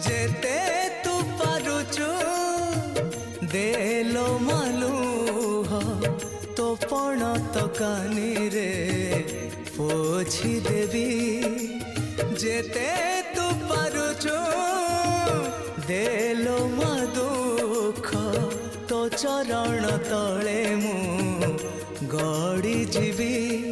जेते तू पारुचु देलो मालूह तो पण तो कानी रे पोछी देवी जेते तू पारुचु देलो मा दुख तो चरण तले मु गड़ी जीवी